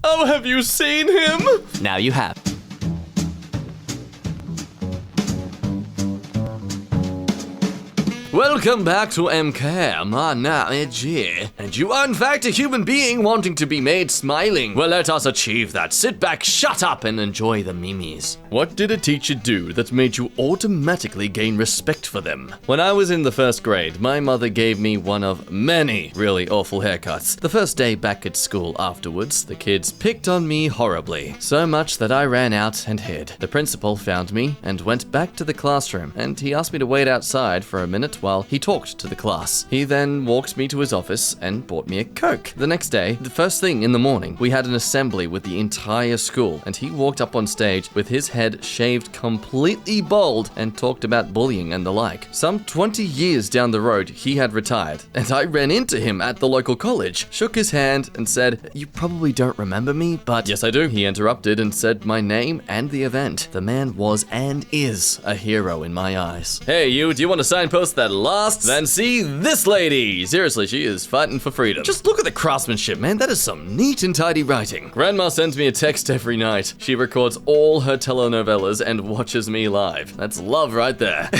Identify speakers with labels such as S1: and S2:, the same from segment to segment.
S1: Oh, have you seen him?
S2: Now you have.
S1: Welcome back to MK. My name is G, and you are in fact a human being wanting to be made smiling. Well, let us achieve that. Sit back, shut up, and enjoy the memes. What did a teacher do that made you automatically gain respect for them? When I was in the first grade, my mother gave me one of many really awful haircuts. The first day back at school afterwards, the kids picked on me horribly. So much that I ran out and hid. The principal found me and went back to the classroom, and he asked me to wait outside for a minute while he talked to the class. He then walked me to his office and bought me a Coke. The next day, the first thing in the morning, we had an assembly with the entire school, and he walked up on stage with his head shaved completely bald and talked about bullying and the like. Some 20 years down the road, he had retired, and I ran into him at the local college, shook his hand, and said, "You probably don't remember me, but..." "Yes, I do." He interrupted and said my name and the event. The man was and is a hero in my eyes. "Hey, you, do you want to signpost that last? Then see this lady. Seriously, she is fighting for freedom. Just look at the craftsmanship, man. That is some neat and tidy writing." Grandma sends me a text every night. She records all her telenovelas and watches me live. That's love right there.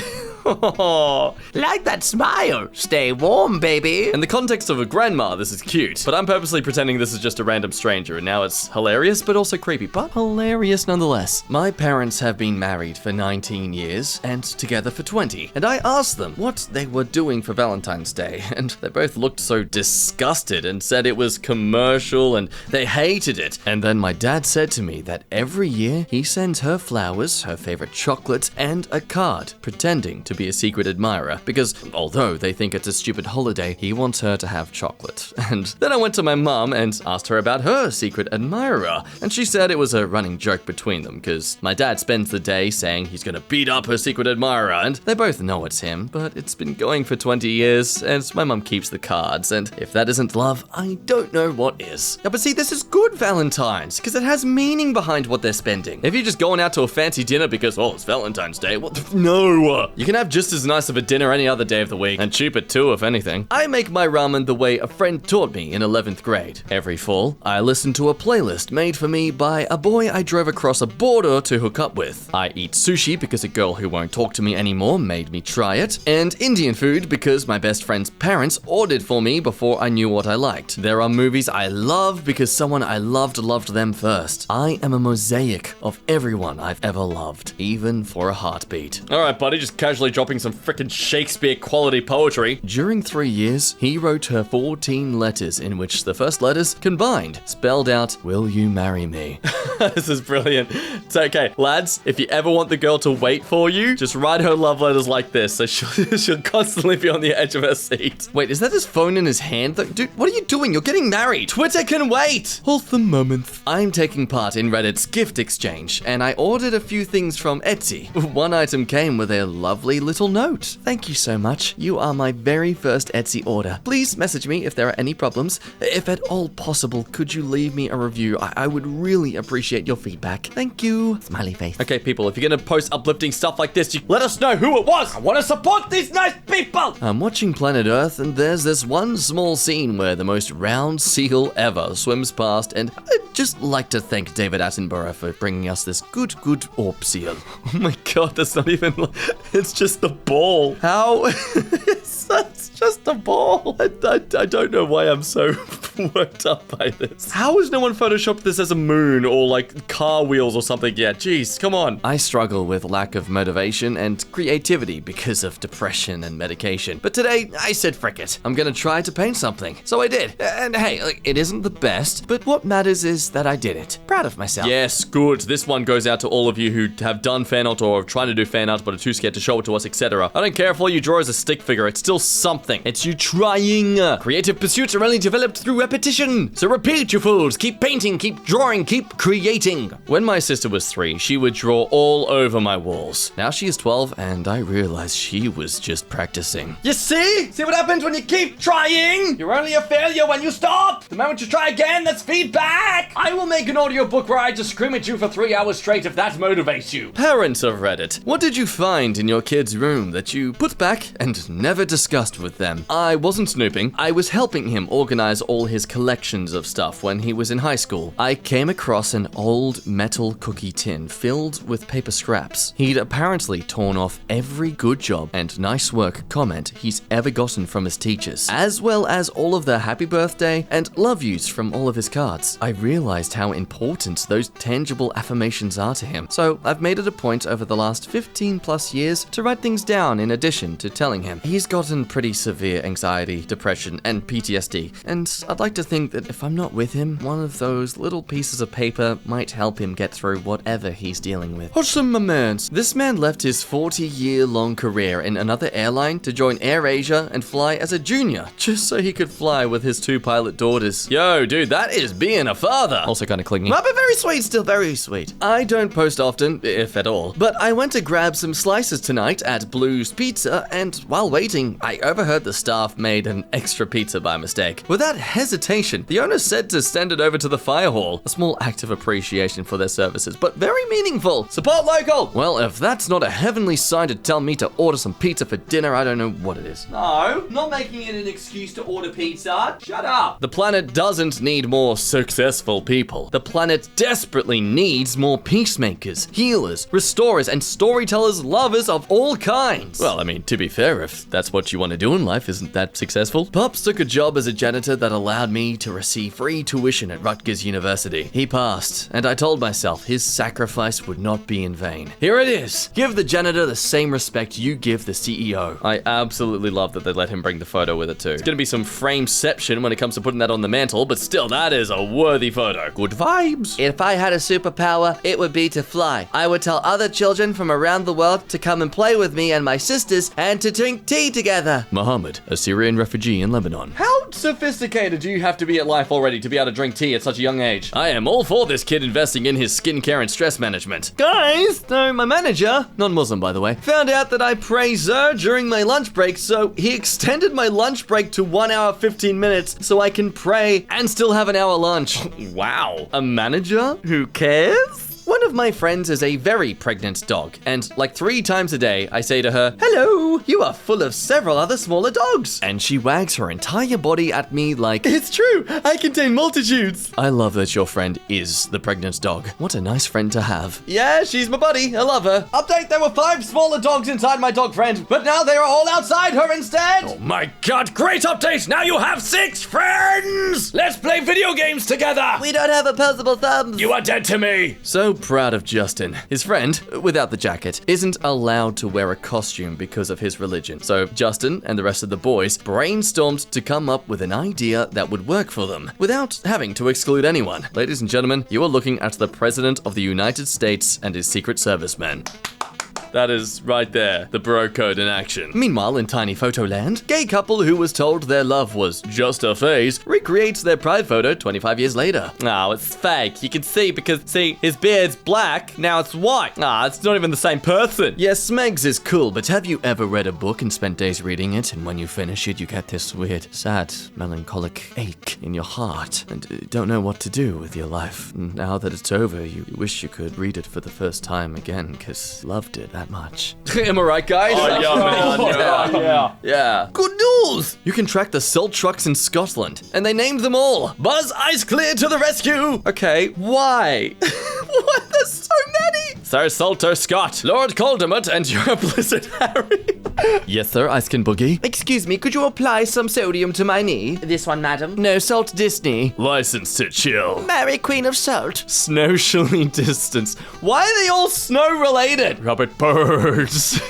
S2: Like that smile. Stay warm, baby.
S1: In the context of a grandma, this is cute, but I'm purposely pretending this is just a random stranger, and now it's hilarious, but also creepy, but hilarious nonetheless. My parents have been married for 19 years and together for 20, and I asked them what they were doing for Valentine's Day, and they both looked so disgusted and said it was commercial and they hated it. And then my dad said to me that every year he sends her flowers, her favorite chocolate, and a card, pretending to be a secret admirer, because although they think it's a stupid holiday, he wants her to have chocolate. And then I went to my mom and asked her about her secret admirer, and she said it was a running joke between them, because my dad spends the day saying he's gonna beat up her secret admirer, and they both know it's him, but it's been going for 20 years, and my mom keeps the cards, and if that isn't love, I don't know what is. Yeah, but see, this is good Valentine's, because it has meaning behind what they're spending. If you're just going out to a fancy dinner because, oh, it's Valentine's Day, well, no. You can have just as nice of a dinner any other day of the week, and cheaper too, if anything. I make my ramen the way a friend taught me in 11th grade. Every fall, I listen to a playlist made for me by a boy I drove across a border to hook up with. I eat sushi because a girl who won't talk to me anymore made me try it, and Indian food because my best friend's parents ordered for me before I knew what I liked. There are movies I love because someone I loved them first. I am a mosaic of everyone I've ever loved, even for a heartbeat. All right, buddy, just casually dropping some frickin' Shakespeare quality poetry. During 3 years, he wrote her 14 letters in which the first letters combined spelled out, "Will you marry me?" This is brilliant. It's okay, lads, if you ever want the girl to wait for you, just write her love letters like this, so she'll constantly be on the edge of her seat. Wait, is that his phone in his hand? Dude, what are you doing? You're getting married. Twitter can wait. Hold the moment. I'm taking part in Reddit's gift exchange, and I ordered a few things from Etsy. One item came with a lovely little note. "Thank you so much. You are my very first Etsy order. Please message me if there are any problems. If at all possible, could you leave me a review? I would really appreciate your feedback. Thank you." Smiley face. Okay, people, if you're gonna post uplifting stuff like this, you let us know who it was. I want to support these nice people. I'm watching Planet Earth, and there's this one small scene where the most round seal ever swims past, and I'd just like to thank David Attenborough for bringing us this good orb seal. Oh my god, that's not even... It's just the ball. How? It's just a ball. I don't know why I'm so worked up by this. How has no one photoshopped this as a moon or like car wheels or something yet? Jeez, come on. I struggle with lack of motivation and creativity because of depression and medication. But today, I said frick it. I'm gonna try to paint something. So I did. And hey, like, it isn't the best, but what matters is that I did it. Proud of myself. Yes, good. This one goes out to all of you who have done fan art or are trying to do fan art but are too scared to show it to us, etc. I don't care if all you draw is a stick figure. It's still something. It's you trying. Creative pursuits are only developed through repetition. So repeat, you fools. Keep painting, keep drawing, keep creating. When my sister was 3, she would draw all over my walls. Now she is 12, and I realized she was just practicing. You see? See what happens when you keep trying? You're only a failure when you stop. The moment you try again, that's feedback. I will make an audiobook where I just scream at you for 3 hours straight if that motivates you. Parents of Reddit, what did you find in your kid's room that you put back and never discussed with them? I wasn't snooping. I was helping him organize all his his collections of stuff when he was in high school, I came across an old metal cookie tin filled with paper scraps. He'd apparently torn off every good job and nice work comment he's ever gotten from his teachers, as well as all of the happy birthday and love yous from all of his cards. I realized how important those tangible affirmations are to him, so I've made it a point over the last 15 plus years to write things down in addition to telling him. He's gotten pretty severe anxiety, depression, and PTSD, and I'd like to think that if I'm not with him, one of those little pieces of paper might help him get through whatever he's dealing with. Awesome, my mans. This man left his 40-year-long career in another airline to join AirAsia and fly as a junior, just so he could fly with his 2 pilot daughters. Yo, dude, that is being a father. Also kind of clingy. But very sweet, still very sweet. I don't post often, if at all, but I went to grab some slices tonight at Blue's Pizza, and while waiting, I overheard the staff made an extra pizza by mistake. Without hesitation, the owner said to send it over to the fire hall. A small act of appreciation for their services, but very meaningful. Support local! Well, if that's not a heavenly sign to tell me to order some pizza for dinner, I don't know what it is.
S2: No, not making it an excuse to order pizza. Shut up.
S1: The planet doesn't need more successful people. The planet desperately needs more peacemakers, healers, restorers, and storytellers, lovers of all kinds. Well, I mean, to be fair, if that's what you want to do in life, isn't that successful? Pops took a job as a janitor that allowed me to receive free tuition at Rutgers University. He passed, and I told myself his sacrifice would not be in vain. Here it is. Give the janitor the same respect you give the CEO. I absolutely love that they let him bring the photo with it too. It's gonna be some frameception when it comes to putting that on the mantle, but still, that is a worthy photo. Good vibes.
S3: If I had a superpower, it would be to fly. I would tell other children from around the world to come and play with me and my sisters and to drink tea together.
S1: Muhammad, a Syrian refugee in Lebanon. How sophisticated do you have to be at life already to be able to drink tea at such a young age? I am all for this kid investing in his skincare and stress management. Guys, so my manager, non-Muslim by the way, found out that I pray Zer during my lunch break, so he extended my lunch break to 1 hour 15 minutes so I can pray and still have an hour lunch. Wow. A manager who cares? One of my friends is a very pregnant dog, and like 3 times a day, I say to her, "Hello, you are full of several other smaller dogs." And she wags her entire body at me like, "It's true, I contain multitudes." I love that your friend is the pregnant dog. What a nice friend to have. Yeah, she's my buddy, I love her. Update, there were 5 smaller dogs inside my dog friend, but now they are all outside her instead. Oh my god, great update, now you have 6 friends! Let's play video games together!
S3: We don't have opposable thumbs.
S1: You are dead to me! So proud of Justin. His friend, without the jacket, isn't allowed to wear a costume because of his religion. So Justin and the rest of the boys brainstormed to come up with an idea that would work for them, without having to exclude anyone. Ladies and gentlemen, you are looking at the President of the United States and his Secret Service men. That is right there, the bro code in action. Meanwhile, in Tiny Photo Land, gay couple who was told their love was just a phase recreates their pride photo 25 years later. Oh, it's fake. You can see because, see, his beard's black, now it's white. It's not even the same person. Yes, Smegs is cool, but have you ever read a book and spent days reading it, and when you finish it, you get this weird, sad, melancholic ache in your heart, and don't know what to do with your life. Now that it's over, you wish you could read it for the first time again, because loved it that much. Am I right, guys?
S2: Oh, yeah, man.
S1: Yeah. Good news! You can track the salt trucks in Scotland, and they named them all Buzz Ice Clear to the rescue! Okay, why? What? There's so many! Sir Salter Scott, Lord Coldemut, and your Blizzard Harry. Yes, sir, Icekin Boogie.
S3: Excuse me, could you apply some sodium to my knee? This one, madam. No, Salt Disney.
S1: License to chill.
S3: Mary, Queen of Salt.
S1: Socially distance. Why are they all snow-related? Robert Birds.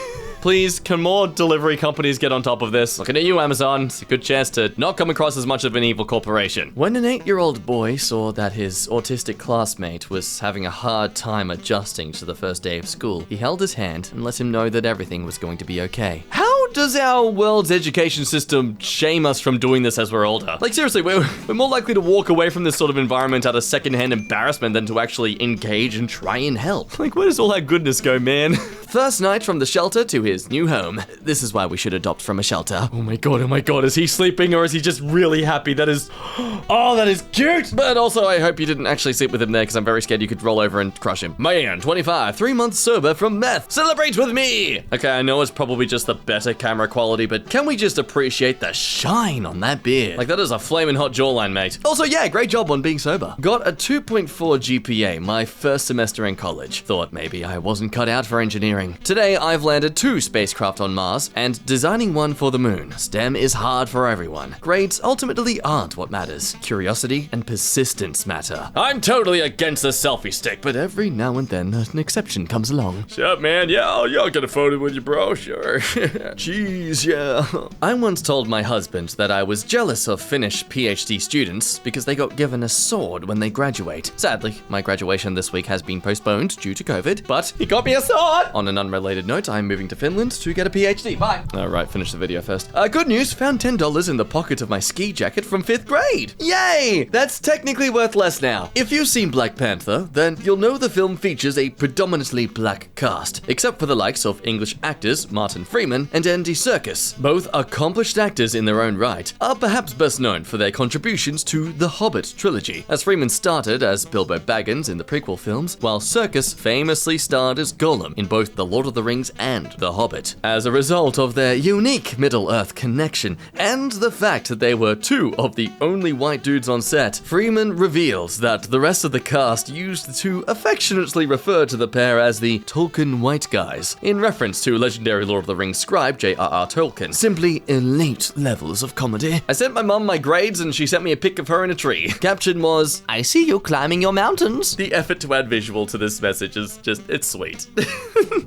S1: Please, can more delivery companies get on top of this? Looking at you, Amazon. It's a good chance to not come across as much of an evil corporation. When an 8-year-old boy saw that his autistic classmate was having a hard time adjusting to the first day of school, he held his hand and let him know that everything was going to be okay. How does our world's education system shame us from doing this as we're older? Like, seriously, we're more likely to walk away from this sort of environment out of secondhand embarrassment than to actually engage and try and help. Like, where does all that goodness go, man? First night from the shelter to his new home. This is why we should adopt from a shelter. Oh my god, is he sleeping or is he just really happy? That is, oh, that is cute! But also, I hope you didn't actually sleep with him there because I'm very scared you could roll over and crush him. Man, 25, 3 months sober from meth. Celebrate with me! Okay, I know it's probably just the better camera quality, but can we just appreciate the shine on that beard? Like, that is a flaming hot jawline, mate. Also, yeah, great job on being sober. Got a 2.4 GPA my first semester in college. Thought maybe I wasn't cut out for engineering. Today, I've landed 2 spacecraft on Mars and designing one for the moon. STEM is hard for everyone. Grades ultimately aren't what matters. Curiosity and persistence matter. I'm totally against the selfie stick, but every now and then an exception comes along. Shut up, man. Yeah, I'll get a photo with you, bro. Sure. Jeez, yeah. I once told my husband that I was jealous of Finnish PhD students because they got given a sword when they graduate. Sadly, my graduation this week has been postponed due to COVID, but he got me a sword! On an unrelated note, I'm moving to Finland to get a PhD. Bye. Alright, finish the video first. Good news, found $10 in the pocket of my ski jacket from 5th grade. Yay! That's technically worth less now. If you've seen Black Panther, then you'll know the film features a predominantly black cast, except for the likes of English actors Martin Freeman and Andy Serkis. Both accomplished actors in their own right, are perhaps best known for their contributions to the Hobbit trilogy, as Freeman started as Bilbo Baggins in the prequel films, while Serkis famously starred as Gollum in both The Lord of the Rings and The Hobbit. As a result of their unique Middle-earth connection, and the fact that they were 2 of the only white dudes on set, Freeman reveals that the rest of the cast used to affectionately refer to the pair as the Tolkien White Guys, in reference to legendary Lord of the Rings scribe J.R.R. Tolkien. Simply elite levels of comedy. I sent my mum my grades and she sent me a pic of her in a tree. Caption was, "I see you climbing your mountains." The effort to add visual to this message is just, it's sweet.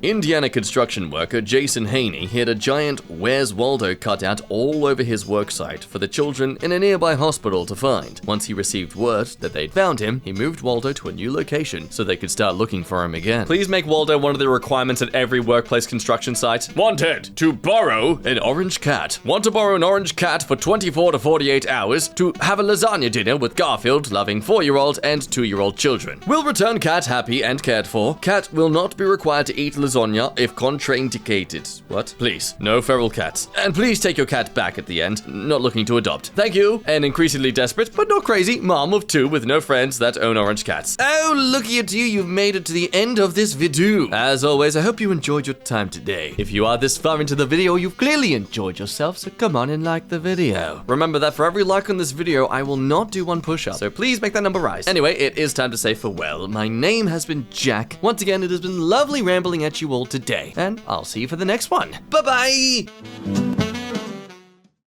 S1: Indiana construction worker Jason Haney hid a giant "Where's Waldo" cutout all over his worksite for the children in a nearby hospital to find. Once he received word that they'd found him, he moved Waldo to a new location so they could start looking for him again. Please make Waldo one of the requirements at every workplace construction site. Wanted to borrow an orange cat. Want to borrow an orange cat for 24 to 48 hours to have a lasagna dinner with Garfield, loving 4-year-old and 2-year-old children. Will return cat happy and cared for. Cat will not be required to eat lasagna if contraindicated. What? Please, no feral cats. And please take your cat back at the end. Not looking to adopt. Thank you. An increasingly desperate, but not crazy, mom of 2 with no friends that own orange cats. Oh, looky at you, you've made it to the end of this video. As always, I hope you enjoyed your time today. If you are this far into the video, you've clearly enjoyed yourself, so come on and like the video. Remember that for every like on this video, I will not do 1 push-up, so please make that number rise. Anyway, it is time to say farewell. My name has been Jack. Once again, it has been lovely rambling at you all today, and I'll see you for the next one. Bye-bye!